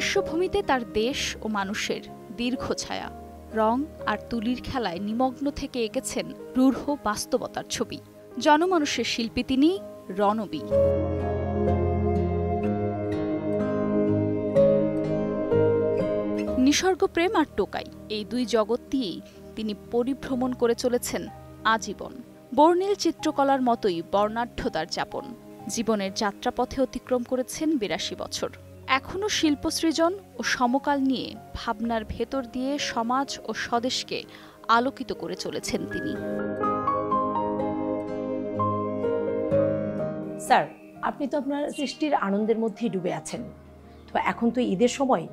দৃশ্যভূমিতে তার দেশ ও মানুষের দীর্ঘ ছায়া, রং আর তুলির খেলায় নিমগ্ন থেকে এঁকেছেন রূঢ় বাস্তবতার ছবি। জনমানুষের শিল্পী তিনি, রণবী। নিসর্গপ্রেম আর টোকাই, এই দুই জগৎ দিয়েই তিনি পরিভ্রমণ করে চলেছেন আজীবন। বর্ণিল চিত্রকলার মতোই বর্ণাঢ্য তার যাপন। জীবনের যাত্রাপথে অতিক্রম করেছেন ৮২ বছর। এখনও শিল্পসৃজন ও সমকাল নিয়ে ভাবনার ভেতর দিয়ে সমাজ ও স্বদেশকে আলোকিত করে চলেছেন তিনি। স্যার, আপনি তো আপনার সৃষ্টির আনন্দের মধ্যেই ডুবে আছেন। তো এখন তো ঈদের সময়,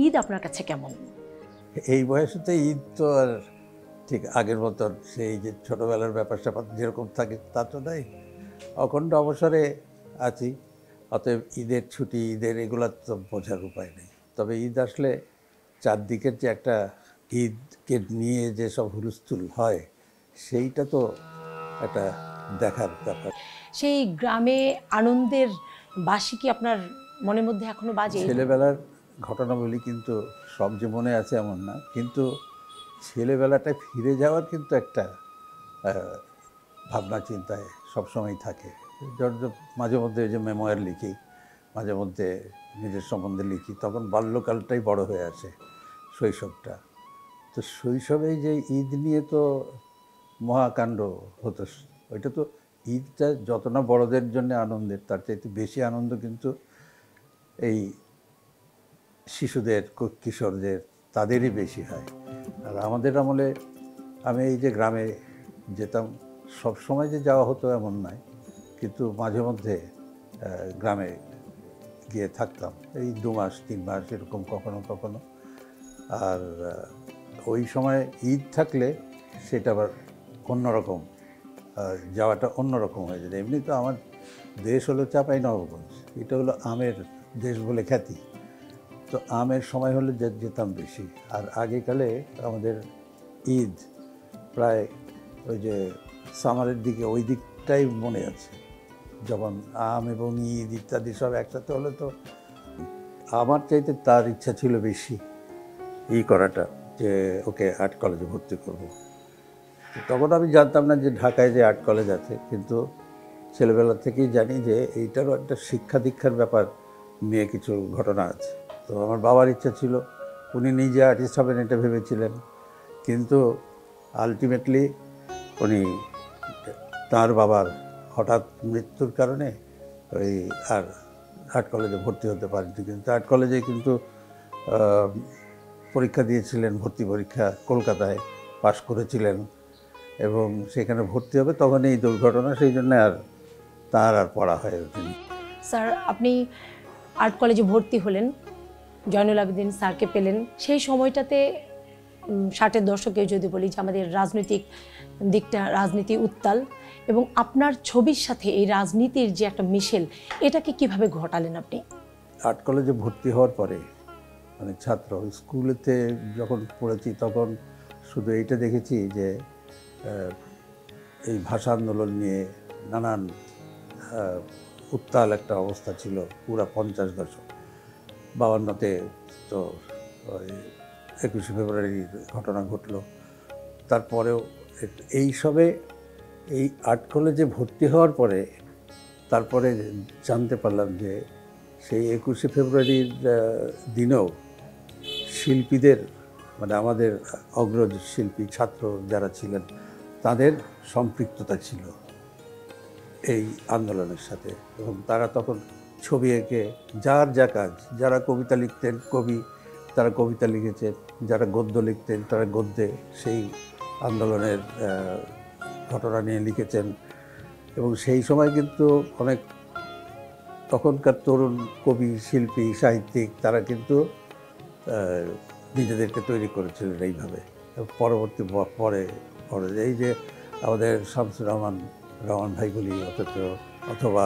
ঈদ আপনার কাছে কেমন? এই বয়সে ঈদ তো আর ঠিক আগের মতন সেই যে ছোটোবেলার ব্যাপার স্যাপার যেরকম থাকে তা তো নাই। অখণ্ড অবসরে আছি, অতএব ঈদের ছুটি, ঈদের এগুলো তো বোঝার উপায় নেই। তবে ঈদ আসলে চারদিকের যে একটা ঈদকে নিয়ে যে সব হুলস্থুল হয়, সেইটা তো একটা দেখার ব্যাপার। সেই গ্রামে আনন্দের বাঁশি কি আপনার মনের মধ্যে এখনো বাজে? ছেলেবেলার ঘটনা বলি, কিন্তু সব যে মনে আছে এমন না, কিন্তু ছেলেবেলাটায় ফিরে যাওয়ার কিন্তু একটা ভাবনা চিন্তায় সবসময় থাকে। মাঝে মধ্যে যে মেমোয়ার লিখি, মাঝে মধ্যে নিজের সম্বন্ধে লিখি, তখন বাল্যকালটাই বড় হয়ে আসে, শৈশবটা। তো শৈশবে যে ঈদ নিয়ে তো মহাকাণ্ড হতো। ওইটা তো ঈদটা যত না বড়দের জন্য আনন্দের, তার চাইতে বেশি আনন্দ কিন্তু এই শিশুদের, কিশোরদের, তাদেরই বেশি হয়। আর আমাদের আমলে আমি এই যে গ্রামে যেতাম, সব সময় যে যাওয়া হতো এমন নয়, কিন্তু মাঝে মধ্যে গ্রামে গিয়ে থাকতাম, এই ২ মাস ৩ মাস এরকম কখনো কখনো। আর ওই সময় ঈদ থাকলে সেটা আবার অন্যরকম, যাওয়াটা অন্যরকম হয়ে যায়। এমনি তো আমার দেশ হলো চাঁপাইনবাবগঞ্জ, এটা হলো আমের দেশ বলে খ্যাতি। তো আমের সময় হলে যেতাম বেশি। আর আগেকালে আমাদের ঈদ প্রায় ওই যে সামারের দিকে, ওই দিকটাই মনে আছে, যখন আম এবং ঈদ ইত্যাদি সব একসাথে হলে তো আমার চাইতে তার ইচ্ছা ছিল বেশি করাটা, যে ওকে আর্ট কলেজে ভর্তি করব। তখন আমি জানতাম না যে ঢাকায় যে আর্ট কলেজ আছে, কিন্তু ছেলেবেলা থেকেই জানি যে এইটারও একটা শিক্ষা দীক্ষার ব্যাপার নিয়ে কিছু ঘটনা আছে। তো আমার বাবার ইচ্ছা ছিল, উনি নিজে আর্টিস্ট হবেন এটা ভেবেছিলেন, কিন্তু আলটিমেটলি উনি তার বাবার হঠাৎ মৃত্যুর কারণে ওই আর আর্ট কলেজে ভর্তি হতে পারেনি। কিন্তু আর্ট কলেজে কিন্তু পরীক্ষা দিয়েছিলেন, ভর্তি পরীক্ষা কলকাতায় পাশ করেছিলেন, এবং সেখানে ভর্তি হবে তখন এই দুর্ঘটনা, সেই জন্য আর তার আর পড়া হয়ে ওঠেনি। স্যার, আপনি আর্ট কলেজে ভর্তি হলেন, জয়নুল আবেদিন স্যারকে পেলেন। সেই সময়টাতে 60-এর দশকে যদি বলি যে আমাদের রাজনৈতিক দিকটা, রাজনীতি উত্তাল, এবং আপনার ছবির সাথে এই রাজনীতির যে একটা মিশেল, এটাকে কিভাবে ঘটালেন আপনি? আর্ট কলেজে ভর্তি হওয়ার পরে মানে ছাত্র স্কুলেতে যখন পড়েছি, তখন শুধু এইটা দেখেছি যে এই ভাষা আন্দোলন নিয়ে নানান উত্তাল একটা অবস্থা ছিল পুরা 50 দশক। 52-তে তো 21শে ফেব্রুয়ারির ঘটনা ঘটলো। তারপরেও এইসবে এই আর্ট কলেজে ভর্তি হওয়ার পরে তারপরে জানতে পারলাম যে সেই 21শে ফেব্রুয়ারির দিনেও শিল্পীদের, মানে আমাদের অগ্রজ শিল্পী ছাত্র যারা ছিলেন, তাদের সম্পৃক্ততা ছিল এই আন্দোলনের সাথে। এবং তারা তখন ছবি এঁকে যার যা কাজ, যারা কবিতা লিখতেন কবি, তারা কবিতা লিখেছেন, যারা গদ্য লিখতেন তারা গদ্যে সেই আন্দোলনের ঘটনা নিয়ে লিখেছেন। এবং সেই সময় কিন্তু অনেক তখনকার তরুণ কবি, শিল্পী, সাহিত্যিক, তারা কিন্তু নিজেদেরকে তৈরি করেছিলেন এইভাবে। পরবর্তী পরে এই যে আমাদের শামসুর রহমান ভাই বলি, অথবা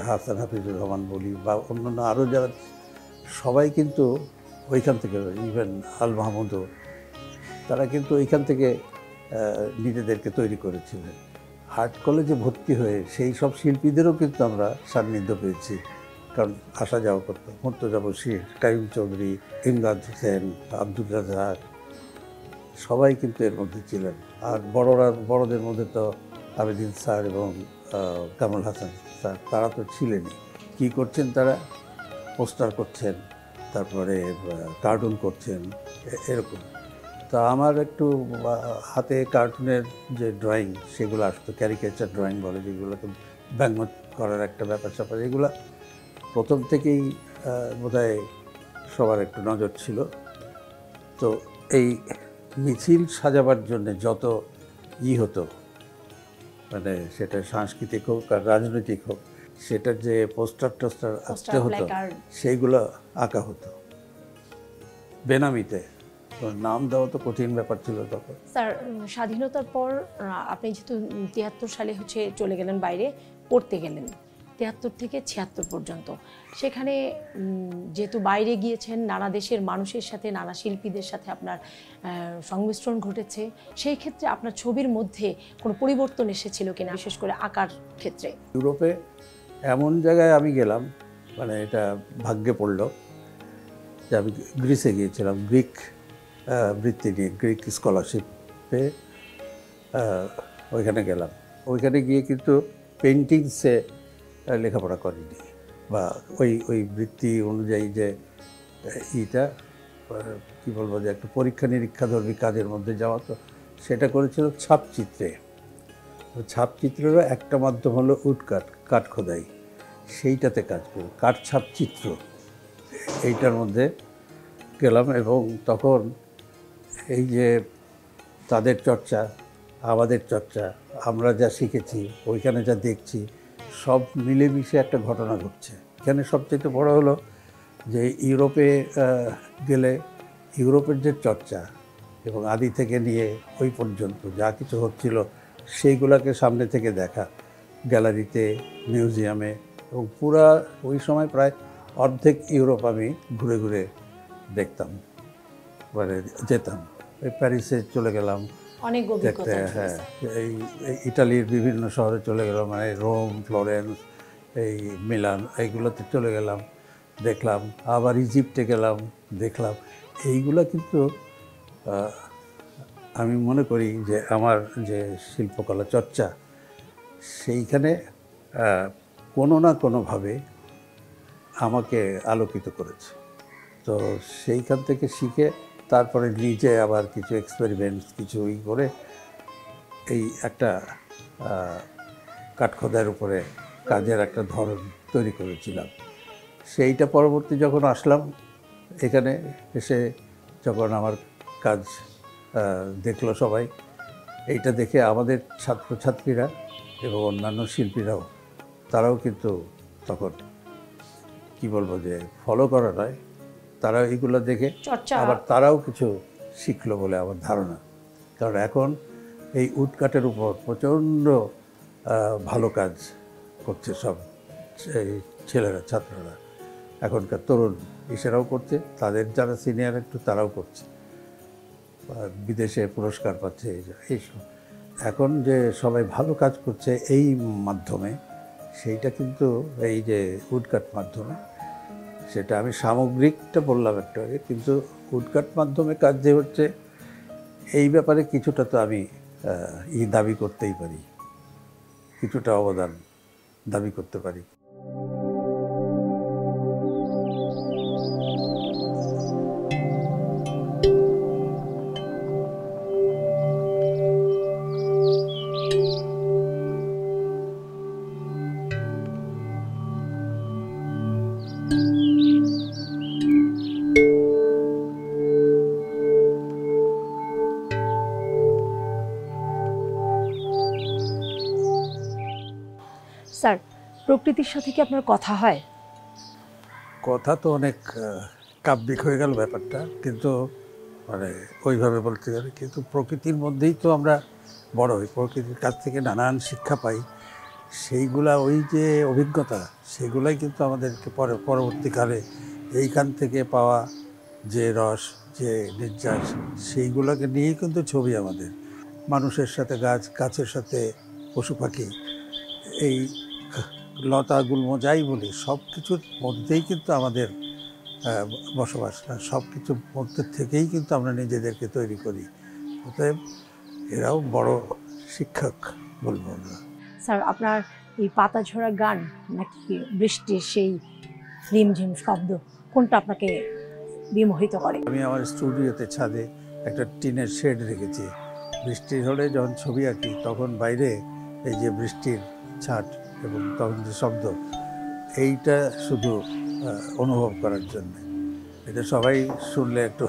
হাসান হাফিজুর রহমান বলি, বা অন্যান্য আরও যারা, সবাই কিন্তু ওইখান থেকে, ইভেন আল মাহমুদও, তারা কিন্তু ওইখান থেকে নিজেদেরকে তৈরি করেছিলেন। আর্ট কলেজে ভর্তি হয়ে সেই সব শিল্পীদেরও কিন্তু আমরা সান্নিধ্য পেয়েছি কারণ আসা যাওয়া করতো। মুর্তজা বশির, কাইয়ুম চৌধুরী, ইমদাদ হোসেন, আব্দুল রাজ্জাক সবাই কিন্তু এর মধ্যে ছিলেন। আর বড়দের মধ্যে তো আবেদিন স্যার এবং কামরুল হাসান স্যার, তারা তো ছিলেনই। কী করছেন তারা? পোস্টার করছেন, তারপরে কার্টুন করছেন, এরকম। তা আমার একটু হাতে কার্টুনের যে ড্রয়িং সেগুলো আসতো, ক্যারিকেচার ড্রয়িং বলে যেগুলোকে, ব্যঙ্গ করার একটা ব্যাপার স্যাপার, এগুলো প্রথম থেকেই বোধহয় সবার একটু নজর ছিল। তো এই মিছিল সাজাবার জন্য যত হতো, মানে সেটা সাংস্কৃতিক হোক আর রাজনৈতিক হোক, সেটার যে পোস্টার টোস্টার আঁকতে হতো সেইগুলো আঁকা হতো বেনামিতে। তো নাম দেওয়া তো কঠিন ব্যাপার ছিল তখন। স্যার, স্বাধীনতার পর আপনি যেহেতু 73 সালে চলে গেলেন বাইরে পড়তে গেলেন, 73 থেকে 76 পর্যন্ত সেখানে যেহেতু বাইরে গিয়েছেন, নানা দেশের মানুষের সাথে, নানা শিল্পীদের সাথে আপনার সংমিশ্রণ ঘটেছে, সেই ক্ষেত্রে আপনার ছবির মধ্যে কোনো পরিবর্তন এসেছিল কিনা, বিশেষ করে আঁকার ক্ষেত্রে? ইউরোপে এমন জায়গায় আমি গেলাম, মানে এটা ভাগ্যে পড়লো যে আমি গ্রিসে গিয়েছিলাম, গ্রিক বৃত্তি নিয়ে, গ্রিক স্কলারশিপে ওইখানে গেলাম। ওইখানে গিয়ে কিন্তু পেন্টিংসে লেখাপড়া করিনি, বা ওই বৃত্তি অনুযায়ী যে এইটা কী বলবো, যে একটা পরীক্ষা নিরীক্ষাধর্মী কাজের মধ্যে যাওয়া, তো সেটা করেছিল ছাপচিত্রে। ছাপচিত্রেরও একটা মাধ্যম হলো উডকাট, কাঠ খোদাই, সেইটাতে কাজ করি, কাঠ ছাপচিত্র, এইটার মধ্যে গেলাম। এবং তখন এই যে তাদের চর্চা, আমাদের চর্চা, আমরা যা শিখেছি, ওইখানে যা দেখছি, সব মিলেমিশে একটা ঘটনা ঘটছে। এখানে সবচেয়ে বড় হলো যে ইউরোপে গেলে ইউরোপের যে চর্চা এবং আদি থেকে নিয়ে ওই পর্যন্ত যা কিছু হচ্ছিল সেইগুলোকে সামনে থেকে দেখা, গ্যালারিতে, মিউজিয়ামে, এবং পুরা ওই সময় প্রায় অর্ধেক ইউরোপ আমি ঘুরে ঘুরে দেখতাম, মানে যেতাম। ওই প্যারিসে চলে গেলাম দেখতে, হ্যাঁ, এই ইটালির বিভিন্ন শহরে চলে গেলাম, মানে রোম, ফ্লোরেন্স, এই মিলান, এইগুলোতে চলে গেলাম, দেখলাম। আবার ইজিপ্টে গেলাম, দেখলাম। এইগুলো কিন্তু আমি মনে করি যে আমার যে শিল্পকলা চর্চা, সেইখানে কোনো না কোনোভাবে আমাকে আলোকিত করেছে। তো সেইখান থেকে শিখে তারপরে নিজে আবার কিছু এক্সপেরিমেন্টস কিছুই করে এই একটা কাঠখোদাইয়ের উপরে কাজের একটা ধরন তৈরি করেছিলাম। সেইটা পরবর্তী যখন আসলাম এখানে এসে, যখন আমার কাজ দেখলো সবাই, এইটা দেখে আমাদের ছাত্রছাত্রীরা এবং অন্যান্য শিল্পীরাও, তারাও কিন্তু তখন কি বলবো, যে ফলো করা নয়, তারা এইগুলো দেখে আবার তারাও কিছু শিখলো বলে আমার ধারণা। কারণ এখন এই উডকাটের উপর প্রচণ্ড ভালো কাজ করছে সব এই ছেলেরা, ছাত্ররা, এখনকার তরুণ ইসেরাও করছে, তাদের যারা সিনিয়র একটু তারাও করছে, বিদেশে পুরস্কার পাচ্ছে। এইসব এখন যে সবাই ভালো কাজ করছে এই মাধ্যমে, সেইটা কিন্তু এই যে উডকাট মাধ্যমে, সেটা আমি সামগ্রিকটা বললাম একটু আগে, কিন্তু উডকাট মাধ্যমে কাজ যে হচ্ছে এই ব্যাপারে কিছুটা তো আমি দাবি করতেই পারি, কিছুটা অবদান দাবি করতে পারি। স্যার, প্রকৃতির সাথে কি আপনার কথা হয়? কথা তো অনেক কাব্যিক হয়ে গেল ব্যাপারটা, কিন্তু মানে ওইভাবে বলতে গেলে, কিন্তু প্রকৃতির মধ্যেই তো আমরা বড় হই, প্রকৃতির কাছ থেকে নানান শিক্ষা পাই, সেইগুলা, ওই যে অভিজ্ঞতা, সেগুলাই কিন্তু আমাদেরকে পরবর্তীকালে এইখান থেকে পাওয়া যে রস, যে নির্যাস, সেইগুলোকে নিয়েই কিন্তু ছবি আমাদের। মানুষের সাথে গাছ, গাছের সাথে পশু পাখি, এই লতা গুল্ম যাই বলি সব কিছুর মধ্যেই কিন্তু আমাদের বসবাস, সব কিছুর মধ্যে থেকেই কিন্তু আমরা নিজেদেরকে তৈরি করি। অতএব এরাও বড় শিক্ষক বলবো আমরা। স্যার আপনার এই পাতা ঝরা গান নাকি বৃষ্টির সেই রিমঝিম শব্দ, কোনটা আপনাকে বিমোহিত করে? আমি আমার স্টুডিওতে ছাদে একটা টিনের শেড রেখেছি। বৃষ্টি হলে যখন ছবি আঁকি তখন বাইরে এই যে বৃষ্টির ছাট এবং তখন যে শব্দ, এইটা শুধু অনুভব করার জন্য। এটা সবাই শুনলে একটু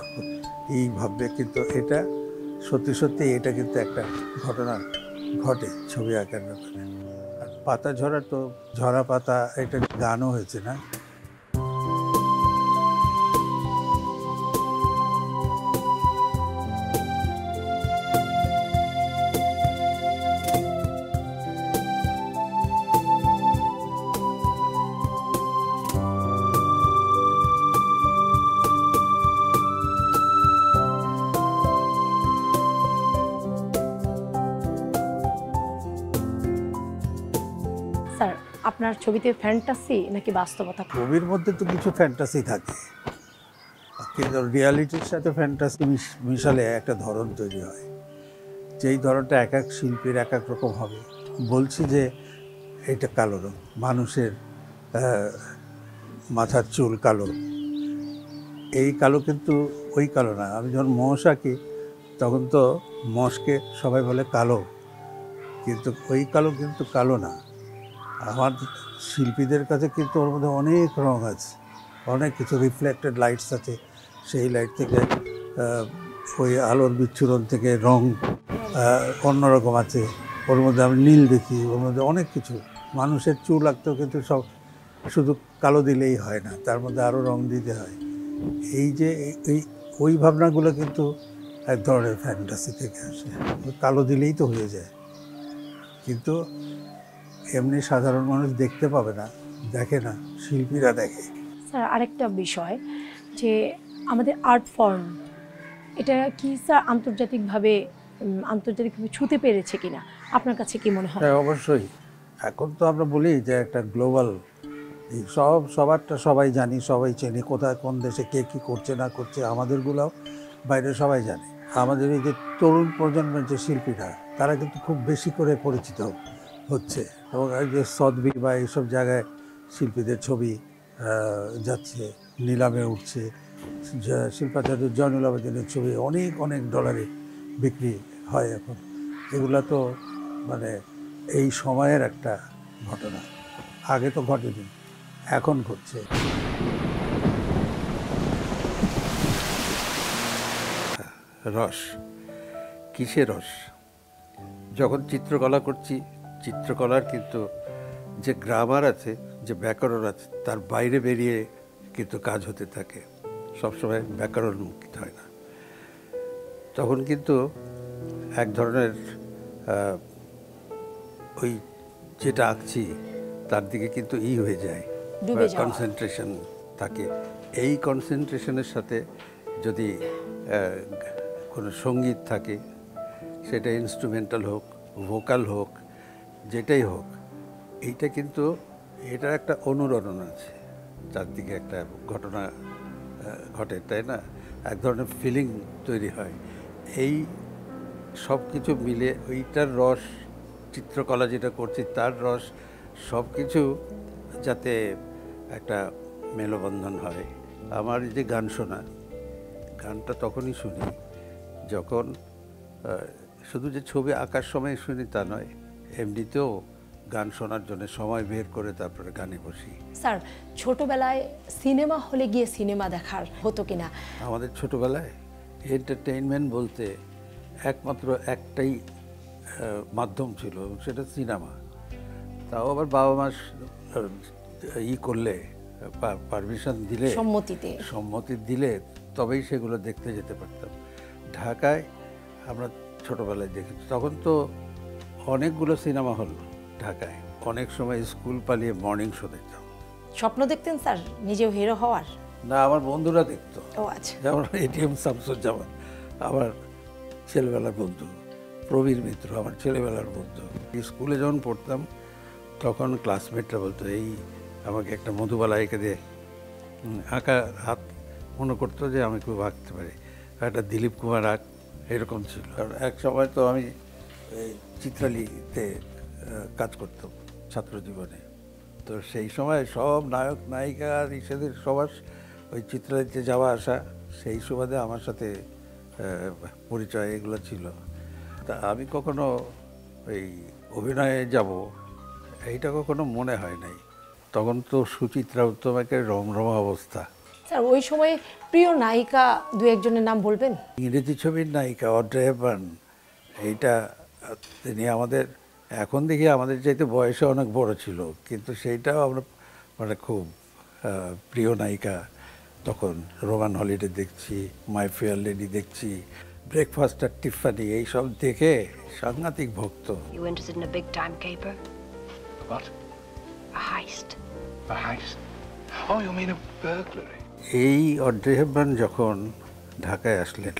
ভাববে, কিন্তু এটা সত্যি সত্যি এটা কিন্তু একটা ঘটনা ঘটে ছবি আঁকার ব্যাপারে। আর পাতা ঝরা তো ঝরা পাতা, এটা গানও হয়েছে না? স্যার আপনার ছবিতে ফ্যান্টাসি নাকি বাস্তবতা? ছবির মধ্যে তো কিছু ফ্যান্টাসি থাকে, কিন্তু রিয়ালিটির সাথে ফ্যান্টাসি মিশালে একটা ধরন তৈরি হয়, যেই ধরনটা এক এক শিল্পীর এক এক রকম হবে। বলছি যে এটা কালো রং, মানুষের মাথার চুল কালো, এই কালো কিন্তু ওই কালো না। আমি যখন মোষ আঁকি তখন তো মোষকে সবাই বলে কালো, কিন্তু ওই কালো কিন্তু কালো না। আমার শিল্পীদের কাছে কিন্তু ওর মধ্যে অনেক রং আছে, অনেক কিছু রিফ্লেক্টেড লাইটস আছে, সেই লাইট থেকে ওই আলোর বিচ্ছুরণ থেকে রং অন্যরকম আছে। ওর মধ্যে আমি নীল দেখি, ওর মধ্যে অনেক কিছু। মানুষের চুল আঁকতেও কিন্তু সব শুধু কালো দিলেই হয় না, তার মধ্যে আরও রং দিতে হয়। এই যে ওই ভাবনাগুলো কিন্তু এক ধরনের ফ্যান্টাসি থেকে আসে। কালো দিলেই তো হয়ে যায়, কিন্তু এমনি সাধারণ মানুষ দেখতে পাবে না, দেখে না, শিল্পীরা দেখে। স্যার আরেকটা বিষয় যে আমাদের আর্ট ফর্ম, এটা কি স্যার আন্তর্জাতিকভাবে ছুঁতে পেরেছে কিনা আপনার কাছে কি মনে হয়? হ্যাঁ, অবশ্যই। এখন তো আমরা বলি যে একটা গ্লোবাল, এই সবারটা সবাই জানি, সবাই চেনে, কোথায় কোন দেশে কে কী করছে না করছে, আমাদেরগুলোও বাইরে সবাই জানে। আমাদের এই যে তরুণ প্রজন্মের যে শিল্পীরা, তারা কিন্তু খুব বেশি করে পরিচিত হচ্ছে, এবং এই যে সদবি বা এইসব জায়গায় শিল্পীদের ছবি যাচ্ছে, নিলামে উঠছে। শিল্পাচার্য জয়নুল আবেদিনের ছবি অনেক অনেক ডলারে বিক্রি হয় এখন। এগুলা তো মানে এই সময়ের একটা ঘটনা, আগে তো ঘটেনি, এখন ঘটছে। রস, কিসের রস? যখন চিত্রকলা করছি, চিত্রকলার কিন্তু যে গ্রামার আছে, যে ব্যাকরণ আছে, তার বাইরে বেরিয়ে কিন্তু কাজ হতে থাকে, সবসময় ব্যাকরণ মুক্ত হয় না। তখন কিন্তু এক ধরনের ওই যেটা আঁকছি তার দিকে কিন্তু হয়ে যায়, কনসেন্ট্রেশন থাকে। এই কনসেন্ট্রেশনের সাথে যদি কোনো সঙ্গীত থাকে, সেটা ইনস্ট্রুমেন্টাল হোক, ভোকাল হোক, যেটাই হোক, এইটা কিন্তু এটার একটা অনুরণন আছে, চারদিকে একটা ঘটনা ঘটে, তাই না? এক ধরনের ফিলিং তৈরি হয়। এই সব কিছু মিলে ওইটার রস, চিত্রকলা যেটা করছি তার রস, সব কিছু যাতে একটা মেলবন্ধন হয়। আমার এই যে গান শোনা, গানটা তখনই শুনি যখন শুধু যে ছবি আঁকার সময় শুনি তা নয়, এমনিতেও গান শোনার জন্য সময় বের করে তারপরে গানে বসি। স্যার ছোটবেলায় সিনেমা হলে গিয়ে সিনেমা দেখার হতো কিনা? আমাদের ছোটবেলায় এন্টারটেইনমেন্ট বলতে একমাত্র একটাই মাধ্যম ছিল, সেটা সিনেমা। তাও আবার বাবা মা করলে, পারমিশন দিলে, সম্মতি দিলে তবেই সেগুলো দেখতে যেতে পারতাম। ঢাকায় আমরা ছোটবেলায় দেখেছি, তখন তো অনেকগুলো সিনেমা হল ঢাকায়। অনেক সময় স্কুল পালিয়ে মর্নিং শো দেখতাম। স্বপ্ন দেখতেন স্যার নিজেও হিরো হওয়ার? না, আমার বন্ধুরা দেখতো। ও আচ্ছা। যেমন এটিএম শামসুজ্জামান আমার ছেলেবেলার বন্ধু, প্রবীর মিত্র আমার ছেলেবেলার বন্ধু। স্কুলে যখন পড়তাম তখন ক্লাসমেটরা বলতো এই আমাকে একটা মধুবালা এঁকে দে, আঁকা হাত মনে করতো যে আমি খুব আঁকতে পারি, একটা দিলীপ কুমার আঁক, এরকম ছিল। আর এক সময় তো আমি এই চিত্রালীতে কাজ করতাম ছাত্র জীবনে, তো সেই সময় সব নায়ক নায়িকা আর ইসেদের সবার ওই চিত্রালীতে যাওয়া আসা, সেই সুবাদে আমার সাথে পরিচয় এগুলো ছিল। তা আমি কখনো এই অভিনয়ে যাব এইটা কখনো মনে হয় নাই। তখন তো সুচিত্রা উত্তমাকে রমরমা অবস্থা। স্যার ওই সময়ে প্রিয় নায়িকা দু একজনের নাম বলবেন? ইংরেজি ছবির নায়িকা অড্রে হেপবার্ন, এইটা তিনি আমাদের এখন দেখি আমাদের চাইতে বয়সে অনেক বড় ছিল, কিন্তু সেইটাও আমরা মানে খুব প্রিয় নায়িকা। তখন রোমান হলিডে দেখছি, মাই ফেয়ার লেডি দেখছি, ব্রেকফাস্ট অ্যাট টিফানি, এইসব দেখে সাংঘাতিক ভক্ত। You interested in a big time caper? What? A heist. A heist? Oh, you mean a burglary? এই অড্রে হেপবার্ন যখন ঢাকায় আসলেন,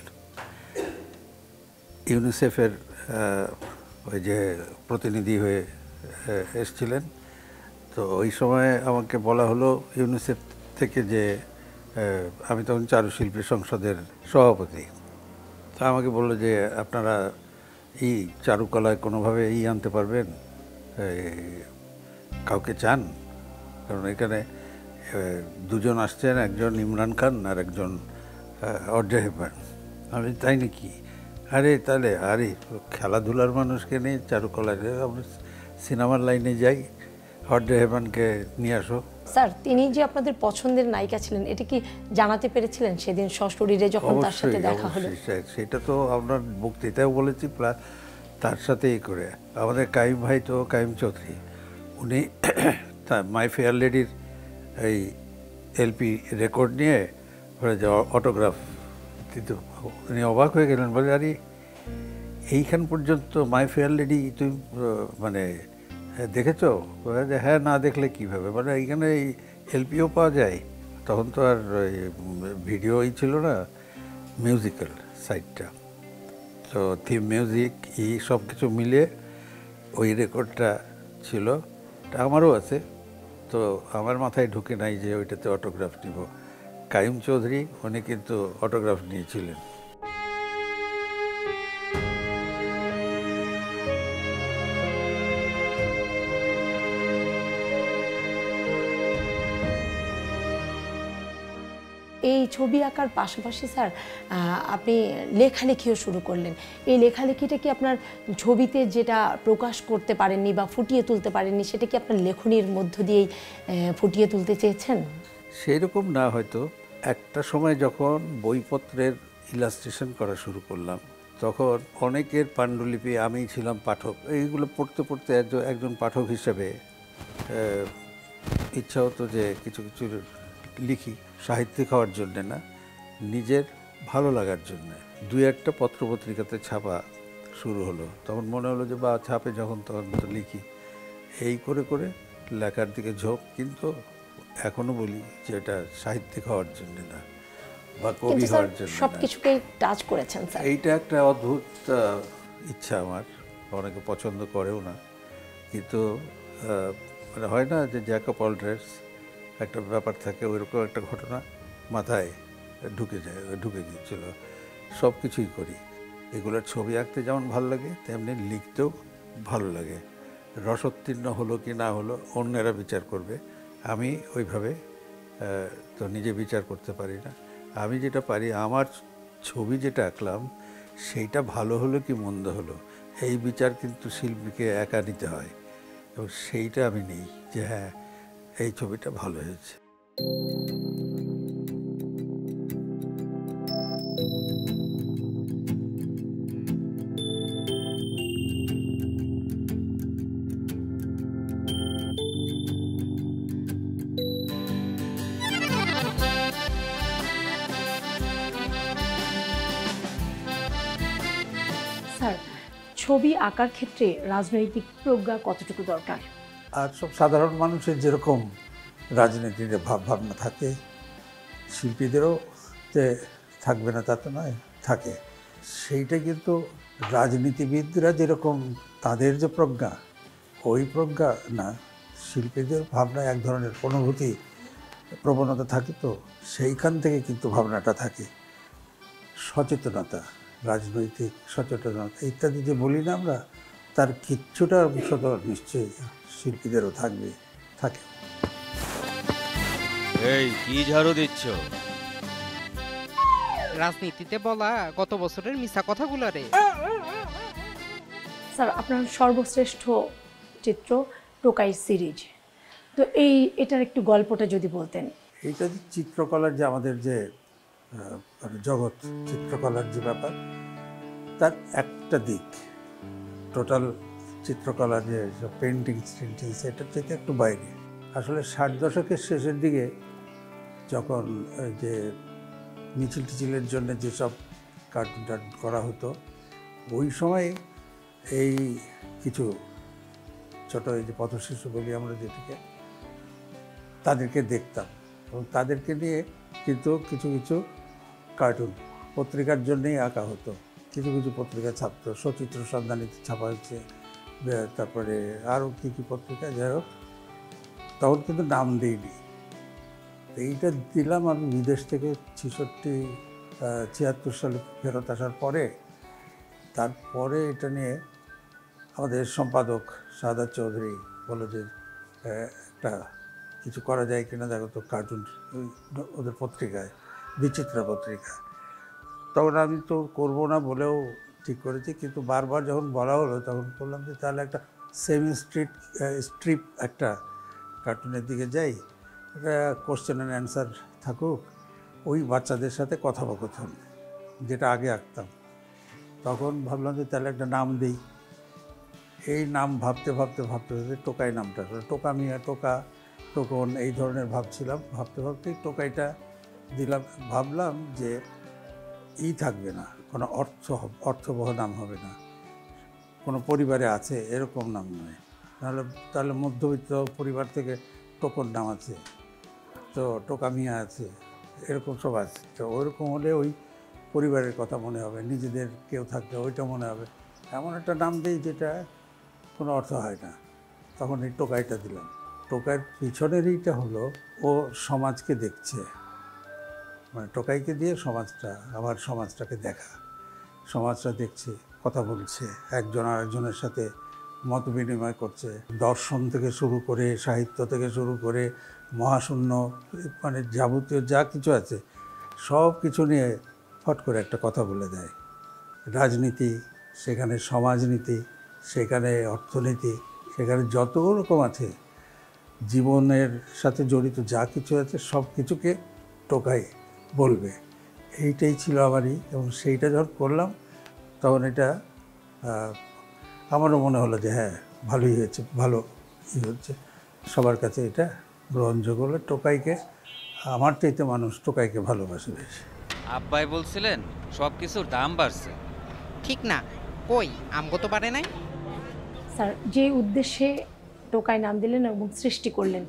ইউনিসেফের ওই যে প্রতিনিধি হয়ে এসছিলেন, তো ওই সময় আমাকে বলা হলো ইউনিসেফ থেকে যে আমি তখন চারুশিল্পী সংসদের সভাপতি, তা আমাকে বললো যে আপনারা এই চারুকলায় কোনোভাবে আনতে পারবেন, কাউকে চান? কারণ এখানে দুজন আসছেন, একজন ইমরান খান আর একজন অড্রে হেপবার্ন। আমি তাই নাকি? আরে তাহলে আরে খেলাধুলার মানুষকে নিয়ে চারুকলায় আমরা সিনেমার লাইনে যাই, অড্রে হেপবার্নকে নিয়ে আসো। স্যার তিনি যে আপনাদের পছন্দের নায়িকা ছিলেন এটা কি জানাতে পেরেছিলেন সেদিন সশরীরে যখন তার সাথে দেখা হলো? সেটা তো আপনার বক্তৃতাও বলেছি, প্লাস তার সাথেই করে আমাদের কাইম ভাই, তো কাইম চৌধুরী, উনি মাই ফেয়ার লেডির এই এলপি রেকর্ড নিয়ে ওরা যে অটোগ্রাফ দিত, উনি অবাক হয়ে গেলেন, বলে আরে এইখান পর্যন্ত মাই ফেয়ার লেডি তুমি মানে দেখেছো? যে হ্যাঁ, না দেখলে কীভাবে, মানে এইখানে এই এলপিও পাওয়া যায়। তখন তো আর ভিডিওই ছিল না, মিউজিক্যাল সাইডটা, তো থিম মিউজিক এই সব কিছু মিলিয়ে ওই রেকর্ডটা ছিল, আমারও আছে। তো আমার মাথায় ঢুকে নাই যে ওইটাতে অটোগ্রাফ নিব। কাইম চৌধুরী উনি কিন্তু অটোগ্রাফ নিয়েছিলেন। এই ছবি আঁকার পাশাপাশি স্যার আপনি লেখালেখিও শুরু করলেন। এই লেখালেখিটা কি আপনার ছবিতে যেটা প্রকাশ করতে পারেননি বা ফুটিয়ে তুলতে পারেননি, সেটা কি আপনার লেখনীর মধ্য দিয়েই ফুটিয়ে তুলতে চেয়েছেন? সেই রকম না, হয়তো একটা সময় যখন বইপত্রের ইলাস্ট্রেশন করা শুরু করলাম, তখন অনেকের পাণ্ডুলিপি, আমি ছিলাম পাঠক, এইগুলো পড়তে পড়তে একজন পাঠক হিসেবে ইচ্ছা হতো যে কিছু কিছু লিখি, সাহিত্যিক হওয়ার জন্যে না, নিজের ভালো লাগার জন্যে। দুই একটা পত্রপত্রিকাতে ছাপা শুরু হলো, তখন মনে হলো যে বা ছাপে যখন তখন তো লিখি, এই করে করে লেখার দিকে ঝোঁক। কিন্তু এখনও বলি যে এটা সাহিত্যিক হওয়ার জন্য না বা কবি হওয়ার জন্য, সব কিছুকেই টাচ করেছেন স্যার। এইটা একটা অদ্ভুত ইচ্ছা আমার, অনেকে পছন্দ করেও না, কিন্তু মানে হয় না যে জ্যাক অফ অল ট্রেডস, একটা ব্যাপার থাকে, ওইরকম একটা ঘটনা মাথায় ঢুকে গিয়েছিল। সব কিছুই করি, এগুলোর ছবি আঁকতে যেমন ভালো লাগে তেমনি লিখতেও ভালো লাগে। রসোত্তীর্ণ হলো কি না হলো অন্যেরা বিচার করবে, আমি ওইভাবে তো নিজে বিচার করতে পারি না। আমি যেটা পারি, আমার ছবি যেটা আঁকলাম সেইটা ভালো হলো কি মন্দ হলো, এই বিচার কিন্তু শিল্পীকে একা নিতে হয়, এবং সেইটা আমি নিই যে হ্যাঁ এই ছবিটা ভালো হয়েছে। স্যার ছবি আঁকার ক্ষেত্রে রাজনৈতিক প্রজ্ঞা কতটুকু দরকার? আর সব সাধারণ মানুষের যেরকম রাজনীতির ভাবনা থাকে, শিল্পীদেরও যে থাকবে না তা তো নয়, থাকে। সেইটা কিন্তু রাজনীতিবিদরা যেরকম তাদের যে প্রজ্ঞা, ওই প্রজ্ঞা না, শিল্পীদের ভাবনায় এক ধরনের অনুভূতি প্রবণতা থাকে, তো সেইখান থেকে কিন্তু ভাবনাটা থাকে। সচেতনতা, রাজনৈতিক সচেতনতা ইত্যাদি যে বলি না আমরা, তার কিচ্ছুটা অংশত নিশ্চয়ই শিল্পীদেরও থাকে। এই কি ঝাড়ু দিচ্ছ? রাজনীতিতে বলা গত বছরের মিছা কথাগুলো রে। স্যার, আপনার সর্বশ্রেষ্ঠ চিত্র টোকাই সিরিজ, তো এটার একটু গল্পটা যদি বলতেন। এইটা যে চিত্রকলার যে আমাদের যে জগৎ, চিত্রকলার যে ব্যাপার, তার একটা দিক টোটাল চিত্রকলার যে পেন্টিংস এটার থেকে একটু বাইরে। আসলে 60 দশকের শেষের দিকে যখন যে মিছিল টিছিলের জন্য যেসব কার্টুন টার্টুন করা হতো, ওই সময় এই কিছু ছোটো এই যে পথশিশু বলি আমরা যেটাকে, তাদেরকে দেখতাম এবং তাদেরকে নিয়ে কিন্তু কিছু কিছু কার্টুন পত্রিকার জন্যেই আঁকা হতো। কিছু কিছু পত্রিকা ছাপতো, সচিত্র সন্ধানীতে ছাপা হয়েছে, তারপরে আরও কী কী পত্রিকা, যাই হোক। তখন কিন্তু নাম দিইনি। এইটা দিলাম আমি বিদেশ থেকে 76 সালে ফেরত আসার পরে। তারপরে এটা নিয়ে আমাদের সম্পাদক শাহাদাত চৌধুরী বলল যে একটা কিছু করা যায় কিনা, দেখো তো কার্টুন ওদের পত্রিকায়, বিচিত্রা পত্রিকা। তখন আমি তো করবো না বলেও ঠিক করেছি, কিন্তু বারবার যখন বলা হলো তখন বললাম যে তাহলে একটা সেমি স্ট্রিপ একটা কার্টুনের দিকে যাই, একটা কোশ্চেন অ্যান্ড অ্যান্সার থাকুক, ওই বাচ্চাদের সাথে কথোপকথন, যেটা আগে আঁকতাম। তখন ভাবলাম যে তাহলে একটা নাম দিই। এই নাম ভাবতে ভাবতে টোকাই নামটা, টোকা মিয়া, টোকন এই ধরনের ভাবছিলাম। ভাবতেই টোকাইটা দিলাম। ভাবলাম যে থাকবে না, কোনো অর্থবহ নাম হবে না, কোনো পরিবারে আছে এরকম নাম নয়, তাহলে মধ্যবিত্ত পরিবার থেকে টোকন নাম আছে, তো টোকা মিয়া আছে, এরকম সব আছে। তো ওইরকম হলে ওই পরিবারের কথা মনে হবে, নিজেদের কেউ থাকলে ওইটা মনে হবে। এমন একটা নাম দিই যেটা কোনো অর্থ হয় না। তখন এই টোকাইটা দিলাম। টোকাইয়ের পিছনের এইটা হলো ও সমাজকে দেখছে, মানে টোকাইকে দিয়ে আমার সমাজটাকে দেখা, সমাজটা দেখছে, কথা বলছে, একজন আরেকজনের সাথে মত বিনিময় করছে, দর্শন থেকে শুরু করে, সাহিত্য থেকে শুরু করে, মহাশূন্য, মানে যাবতীয় যা কিছু আছে সব কিছু নিয়ে ফট করে একটা কথা বলে দেয়। রাজনীতি, সেখানে সমাজনীতি, সেখানে অর্থনীতি, সেখানে যত রকম আছে, জীবনের সাথে জড়িত যা কিছু আছে সব কিছুকে টোকাই বলবে। এইটাই ছিল আমারই, এবং সেইটা যখন করলাম তখন এটা আমারও মনে হলো যে হ্যাঁ ভালোই হয়েছে, ভালো হচ্ছে, সবার কাছে এটা গ্রহণযোগ্য হলো। টোকাইকে আমার চাইতে মানুষ টোকাইকে ভালোবাসে বেশি। আব্বাই বলছিলেন সব কিছুর দাম বাড়ছে। ঠিক না, কই আমগো তো পারে নাই। স্যার, যে উদ্দেশ্যে টোকাই নাম দিলেন এবং সৃষ্টি করলেন,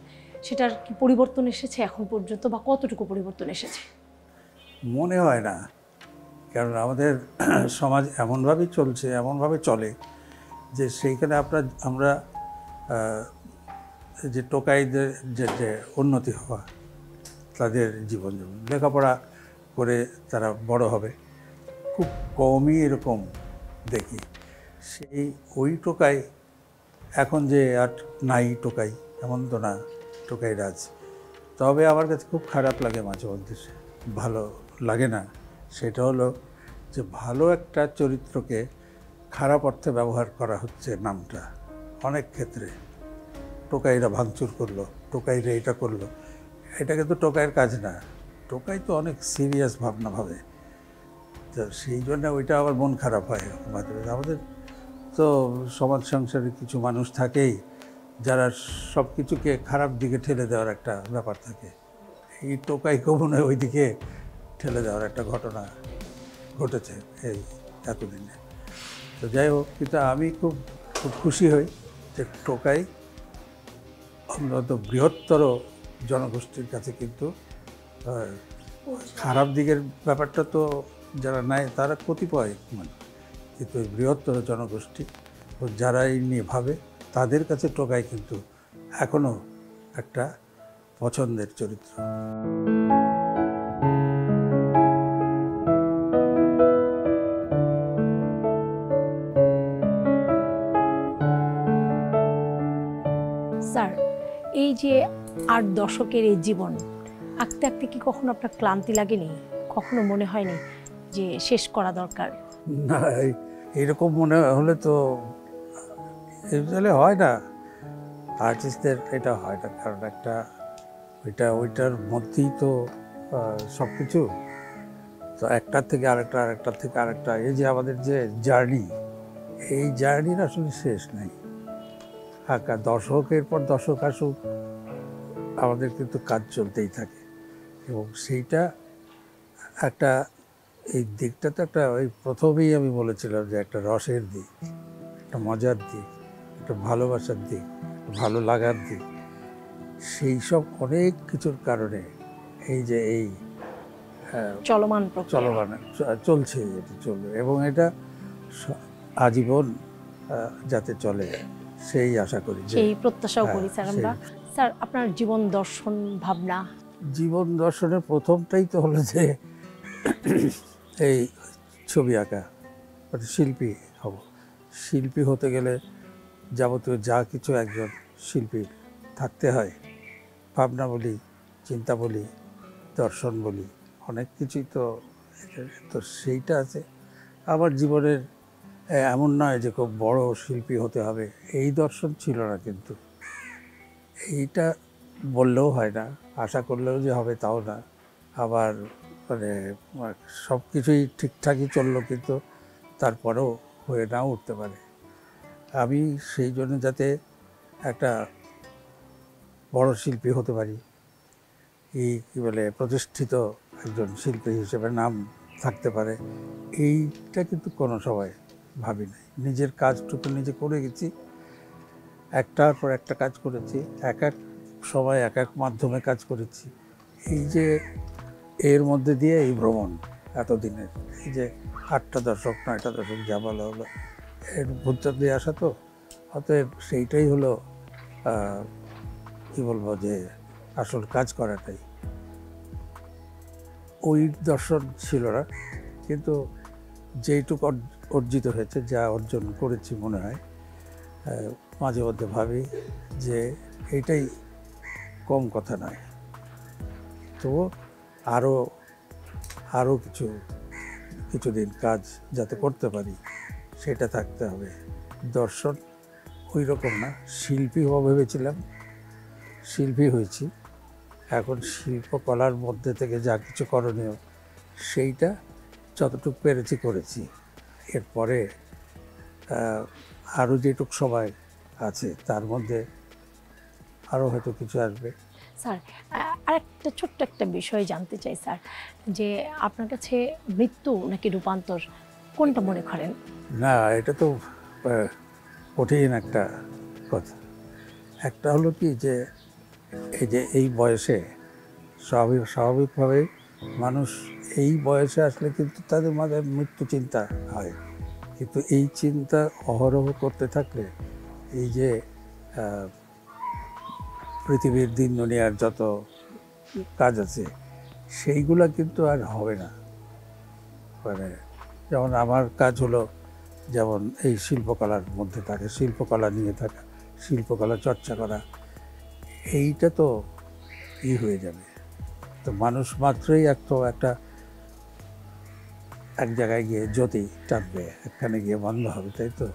সেটার কি পরিবর্তন এসেছে এখন পর্যন্ত, বা কতটুকু পরিবর্তন এসেছে? মনে হয় না, কারণ আমাদের সমাজ এমনভাবেই চলছে, এমনভাবে চলে যে সেইখানে আমরা যে টোকাইদের যে উন্নতি হওয়া, তাদের জীবনযাপন, লেখাপড়া করে তারা বড় হবে, খুব কমই এরকম দেখি। ওই টোকাই এখন যে আর নাই টোকাই, এমন তো না, টোকাই রাজ। তবে আমার কাছে খুব খারাপ লাগে মাঝে মধ্যে, ভালো লাগে না। সেটা হলো যে ভালো একটা চরিত্রকে খারাপ অর্থে ব্যবহার করা হচ্ছে নামটা অনেক ক্ষেত্রে। টোকাইরা ভাঙচুর করলো, টোকাইরা এটা করলো, এটা কিন্তু টোকাইয়ের কাজ না। টোকাই তো অনেক সিরিয়াস ভাবনা ভাবে, তো সেই জন্য ওইটা আবার মন খারাপ হয় মাঝে মাঝে। আমাদের তো সমাজ সংসারে কিছু মানুষ থাকেই যারা সব কিছুকে খারাপ দিকে ঠেলে দেওয়ার একটা ব্যাপার থাকে। এই টোকাইকেও মনে হয় ওই দিকে ঠেলে দেওয়ার একটা ঘটনা ঘটেছে এই এতদিনে। তো যাই হোক, কিন্তু আমি খুব খুশি হই যে টোকাই অন্তত বৃহত্তর জনগোষ্ঠীর কাছে কিন্তু খারাপ দিকের ব্যাপারটা তো যারা নেয় তারা কতিপয় মানে, কিন্তু ওই বৃহত্তর জনগোষ্ঠী যারা এই নিয়ে ভাবে তাদের কাছে টোকাই কিন্তু এখনো একটা পছন্দের চরিত্র। স্যার, এই যে 8 দশকের এই জীবন আঁকতে আঁকতে কি কখনো আপনার ক্লান্তি লাগেনি? কখনো মনে হয়নি যে শেষ করা দরকার? না, এইরকম মনে হলে তো ইউজুয়ালি হয় না, আর্টিস্টদের এটা হয় না, কারণ একটা ওইটার মধ্যেই তো সব কিছু, তো একটার থেকে আরেকটা, আরেকটার থেকে আরেকটা, এই যে আমাদের যে জার্নি, এই জার্নির আসলে শেষ নেই। দশকের পর দশক আসুক, আমাদের কিন্তু কাজ চলতেই থাকে, এবং সেইটা একটা, এই দিকটা তো একটা, ওই প্রথমেই আমি বলেছিলাম যে একটা রসের দিক, একটা মজার দিক, একটা ভালোবাসার দিক, ভালো লাগার দিক, সেই সব অনেক কিছুর কারণে এই যে এই চলমান প্রক্রিয়া। চলমান চলছে, এটা চলবে, এবং এটা আজীবন যাতে চলে সেই আশা করি, সেই প্রত্যাশাও করি স্যার আমরা। সেই স্যার, আপনার জীবন দর্শন ভাবনা? জীবন দর্শনের প্রথমটাই তো হলো যে এই ছবি আঁকা, শিল্পী হব। শিল্পী হতে গেলে যাবতীয় যা কিছু একজন শিল্পীর থাকতে হয়, ভাবনা বলি, চিন্তা বলি, দর্শন বলি, অনেক কিছুই তো সেইটা আছে। আমার জীবনের এমন নয় যে খুব বড় শিল্পী হতে হবে, এই দর্শন ছিল না, কিন্তু এইটা বললেও হয় না, আশা করলেও যে হবে তাও না। আবার মানে সব কিছুই ঠিকঠাকই চললো, কিন্তু তারপরেও হয়ে নাও উঠতে পারে। আমি সেই জন্য যাতে একটা বড় শিল্পী হতে পারি, এই কী বলে প্রতিষ্ঠিত একজন শিল্পী হিসেবে নাম থাকতে পারে, এইটা কিন্তু কোনো সময় ভাবি নাই। নিজের কাজটুকু নিজে করে গেছি, একটার পর একটা কাজ করেছি, এক এক সময় এক এক মাধ্যমে কাজ করেছি। এই যে এর মধ্যে দিয়ে এই ভ্রমণ এতদিনের, এই যে 8টা দশক 9টা দশক যা বলা হলো, এর ভূতটা দিয়ে আসা, তো অতএব সেইটাই হলো কী বলবো, যে আসল কাজ করাটাই। ওই দর্শন ছিল না, কিন্তু যেইটুকু অর্জিত হয়েছে, যা অর্জন করেছি, মনে হয় মাঝে মধ্যে ভাবি যে এইটাই কম কথা নয়। তো আরও কিছুদিন কাজ যাতে করতে পারি, সেটা থাকতে হবে। দর্শন ওই রকম না, শিল্পী হওয়া ভেবেছিলাম, শিল্পী হয়েছি। এখন শিল্পকলার মধ্যে থেকে যা কিছু করণীয়, সেইটা যতটুকু পেরেছি করেছি। এরপরে আরও যেটুক সময় আছে, তার মধ্যে আরও হয়তো কিছু আসবে। স্যার, আরেকটা ছোট্ট একটা বিষয় জানতে চাই স্যার, যে আপনার কাছে মৃত্যু নাকি রূপান্তর, কোনটা মনে করেন? না, এটা তো কঠিন একটা কথা। একটা হলো কি, যে এই বয়সে স্বাভাবিকভাবেই মানুষ এই বয়সে আসলে কিন্তু তাদের মাঝে মৃত্যু চিন্তা হয়, কিন্তু এই চিন্তা অহরহ করতে থাকলে এই যে পৃথিবীর দিন দুনিয়ার যত কাজ আছে, সেইগুলা কিন্তু আর হবে না। মানে যেমন আমার কাজ হলো, যেমন এই শিল্পকলার মধ্যে থাকে, শিল্পকলা নিয়ে থাকা, শিল্পকলা চর্চা করা, এইটা তো হয়ে যাবে। তো মানুষ মাত্রই একটা এক জায়গায় গিয়ে জ্যোতি টানবে, একখানে গিয়ে বন্ধ হবে, তাই তো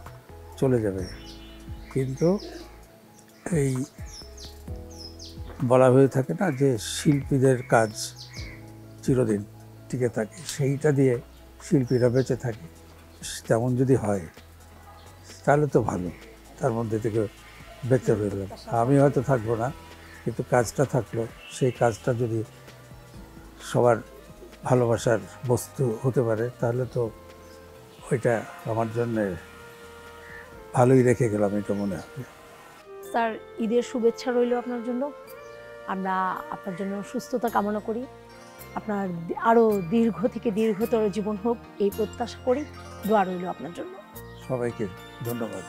চলে যাবে। কিন্তু এই বলা হয়ে থাকে না যে শিল্পীদের কাজ চিরদিন টিকে থাকে, সেইটা দিয়ে শিল্পীরা বেঁচে থাকে। তেমন যদি হয় তাহলে তো ভালো, তার মধ্যে থেকে বেঁচে রইলাম। আমি হয়তো থাকবো না, কিন্তু কাজটা থাকলো, সেই কাজটা যদি সবার ভালোবাসার বস্তু হতে পারে, তাহলে তো ওইটা আমার জন্যে ভালোই রেখে গেলাম, এটা মনে হবে। স্যার, ঈদের শুভেচ্ছা রইল আপনার জন্য। আমরা আপনার জন্য সুস্থতা কামনা করি, আপনার আরও দীর্ঘ থেকে দীর্ঘতর জীবন হোক এই প্রত্যাশা করি। দোয়া রইল আপনার জন্য। সবাইকে ধন্যবাদ।